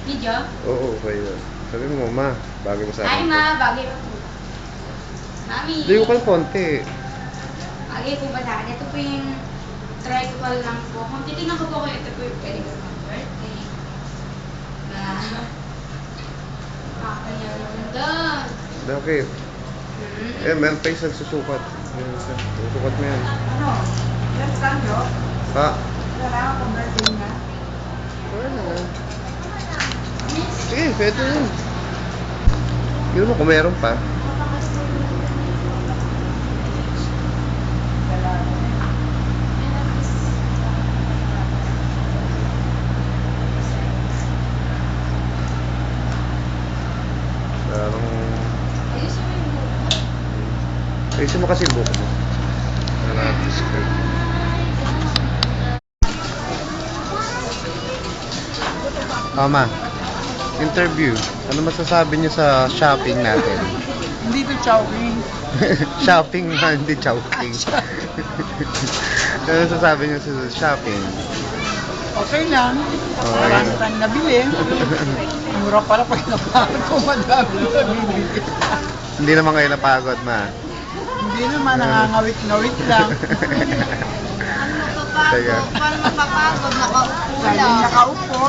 Video? Oo, okay yun. Sabi mo, ma, bagay mo sa Ay, akin. ma, bagay pa po. Mami. Ligo ka ng konti. Bagay po ba sa akin? Ito po yung try ko pa lang po. Kung titignan ko po kayo, ito po yung pwede ko ng birthday. Na, kaya naman doon. Okay. Eh, meron pa isang susukat. Susukat mo yan. Ano? Yan sa'yo? Ha? Wala akong birthday na. Wala na. Sige, pwede yun. Yun mo kung meron pa. Parang... Ayusin mo kasi yung buhok mo. Wala natin skirt. Mama, interview. Ano masasabi niyo sa shopping natin? Hindi to chowking. Shopping na, hindi chowking. Ano masasabi niyo sa shopping? Okay lang. Okay. Marami tayong nabili. Mura pala pag napagod ko, madami na nabibili. Hindi naman kayo napagod, ma. Hindi naman, nangangawit-ngawit lang. Teka. Paano mapapagod? Nakaupo Lagi lang. nakaupo.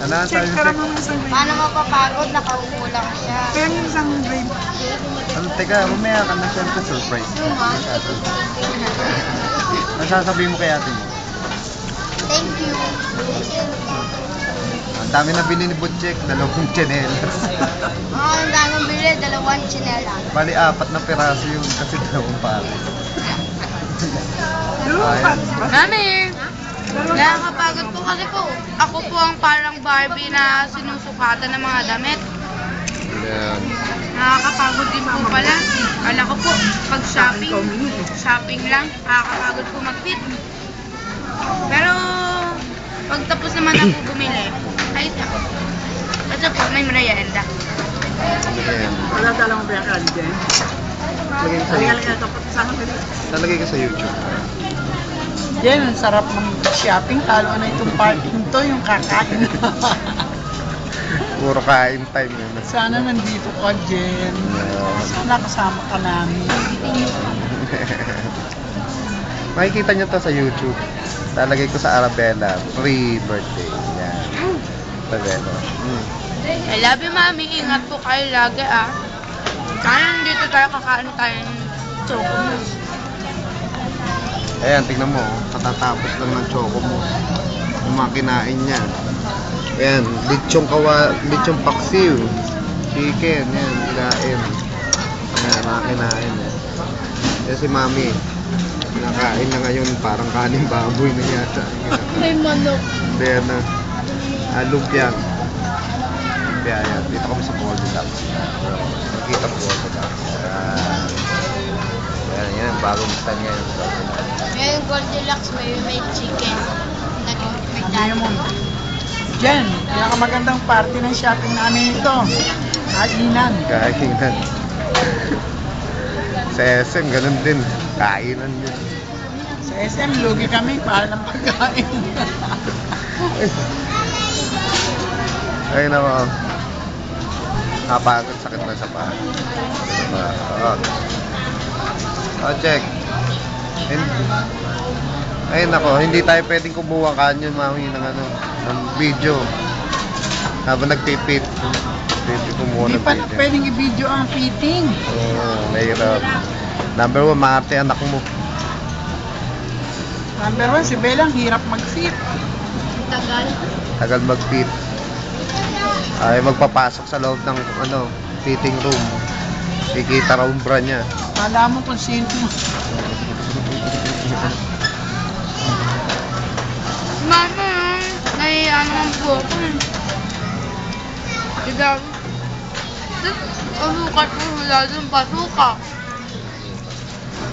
Ano ang Check sabi ka mo? naman isang grade. Paano mapapagod? Nakaupo lang siya. Pero yung isang grade. Ano, teka, mamaya ka na siyempre surprise. Ano sasabihin mo kay ate mo? Thank you. Ang dami na bili ni Butchek, 2 tsinelas. Ang daming bili, 2 tsinelas. Bali, 4 na piraso yun kasi 2 pare. Lupat. Mami! Nakakapagod po kasi po. Ako po ang parang Barbie na sinusukatan ng mga damit. Yan. Nakakapagod din po pala. Kala ko po, pag shopping lang, nakakapagod po mag-fit. Pero, pag tapos naman ako bumili, ayos ako. Kasi po, may merienda. Yan. Wala talang ba yung kali dyan? Lagay ka sa Halika YouTube. dapat sama ka dito. Nalagay ka sa YouTube. Yan, ang sarap ng shopping. Talo na itong parking to, yung kakain. Puro kain time yun. Sana nandito ka, Jen. Sana kasama ka namin. Makikita nyo to sa YouTube. Lalagay ko sa Arabella, free birthday. Yan. Arabella. I love you, Mami. Ingat po kayo lagi, ah. Kaya nandito tayo, kakain tayo ng chocolate. Ayan, tingnan mo. Katatapos lang ng choco mo. Yung mga kinain niya. Ayan, lechong paksiw. Chicken, yan, kinain. Ayan, mga kinain. Yan si Mami. Nakain na ngayon, parang kaning baboy na yata. May manok. Ayan na. Lumpia. Lumpia, yan. Dito kami sa Goldilocks. Nakikita po Goldilocks. Yan, bagong stand ngayon sa Goldilocks. Ngayon, Goldilocks, may chicken. May Sabi mo, Jen, pinakamagandang party ng shopping namin ito. Kainan. Kainan. Sa SM, ganun din. Kainan din. Sa SM, lugi kami para ng pagkain. Ayun naman. Napagod, sakit na sa paa. Check. Ayun ako, hindi tayo pwedeng kumuha kanyo mami ng ng video. Habang nagpipit. Pwede kumuha Hindi ng pa video. pwedeng i-video ang fitting. Nahirap. Number 1, maarte anak mo. Number 1, si Belang, hirap mag-fit. tagal. Tagal mag-fit. Ay magpapasok sa loob ng fitting room. Kikita raw umbra niya. Kala mo kung sino. Mama, naiyan naman po ako. Diba? Pasukat po, wala dun pasuka.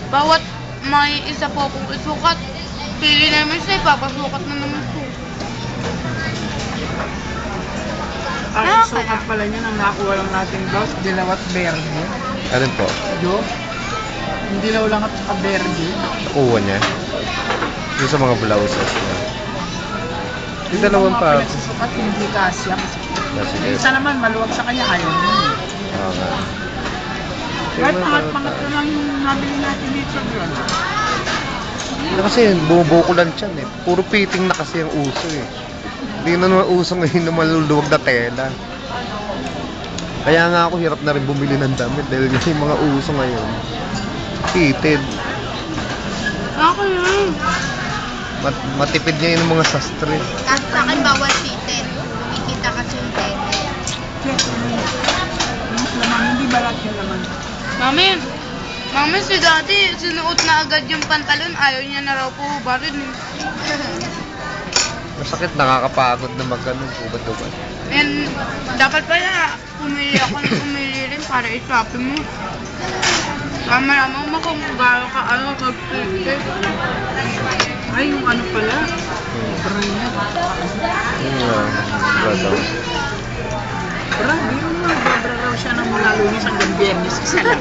Bawat may isa po akong isukat, pili namin siya, ipapasukat na naman po. Ang sukat pala niya nang nakuha lang nating blouse, dilawat berde. Alin po? Jo, hindi daw lang at berde. Nakuha niya. Yung sa mga blouses niya. Yung dalawang pa. Sukat hindi kasya kasi Sige. Isa naman, maluwag sa kanya, ayaw mo. Oo nga. Kahit pangat-pangat ko lang yung nabili natin dito, yun. Ano kasi, bumubukulan siya eh. Puro fitting na kasi ang uso eh. Hindi na naman uso ngayon na maluluwag na tela. Kaya nga ako hirap na rin bumili ng damit dahil yung mga uso ngayon. Fitted. Ako yun. Matipid niya yung mga sastre. Kahit sa akin, bawal fitted. Kikita kasi yung tete. Check. Yung laman, hindi balat yung laman. Mami, si Daddy, sinuot na agad yung pantalon. Ayaw niya na raw po hubarin. Masakit, nakakapagod na mag-ganun, ubad-ubad. And dapat pala, pumili rin para i-shopping mo. Malamang mo kung gano'n ka mag-fitted. Ay, yung ano pala. Brain. Brother. Bra, biro mo, babra raw siya nang mula Lunes hanggang Biyernes. Isa lang.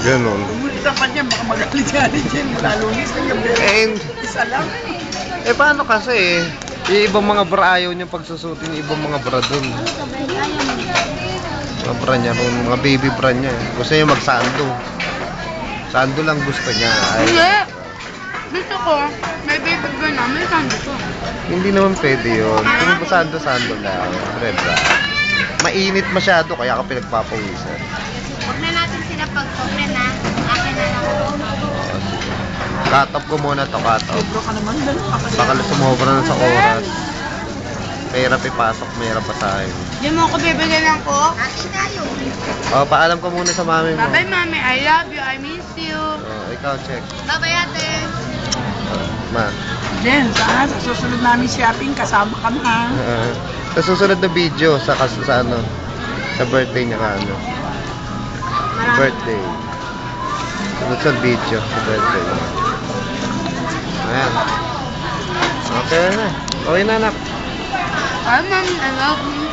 Ganon. Umulita pa niya, baka magalit-galit yan mula Lunes hanggang Biyernes. And, Isa lang. paano kasi yung ibang mga bra ayaw niya pagsusutin yung ibang mga bra dun. Mga bra niya, mga baby bra niya. Gusto niya mag-sando. Sando lang gusto niya. Hindi. Gusto ko, may baby girl na, may sando ko. Hindi naman pwede yun. Kung sando-sando lang. Siyempre bra. Mainit masyado kaya ka pinagpapawisan. Huwag na natin sila pag-open na. Akin na lang. Cut off ko muna to, cut off. Sobro ka naman, dalo ka kasi. Baka sumobra na sa oras. Mahirap ipasok, mahirap pasahin. Diyan mo ako bibigyan ng coke. Akin tayo. Paalam ka muna sa mami mo. Bye-bye, mami. I love you. I miss you. Ikaw, check. Bye-bye, ate. Ma. Jen, sa susunod namin shopping, kasama ka na. Sa susunod na video, sa ano, sa birthday niya ka, ano. Birthday. Sunod sa video, sa birthday. Ayan. Okay na. Okay na, anak. Bye, mami. I love you.